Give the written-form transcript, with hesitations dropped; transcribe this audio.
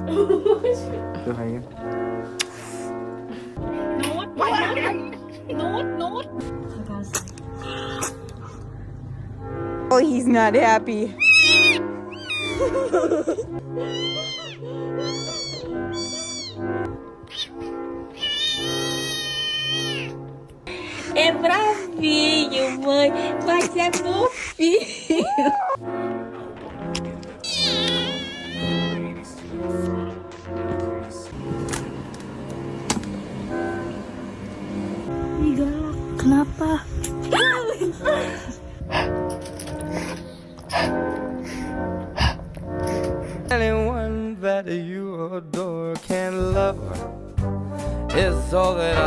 Tuh ayo. Oh, he's not happy. Bravinho, mãe. Vai ser meu filho. Galak, kenapa? Anyone that you adore can love is all that I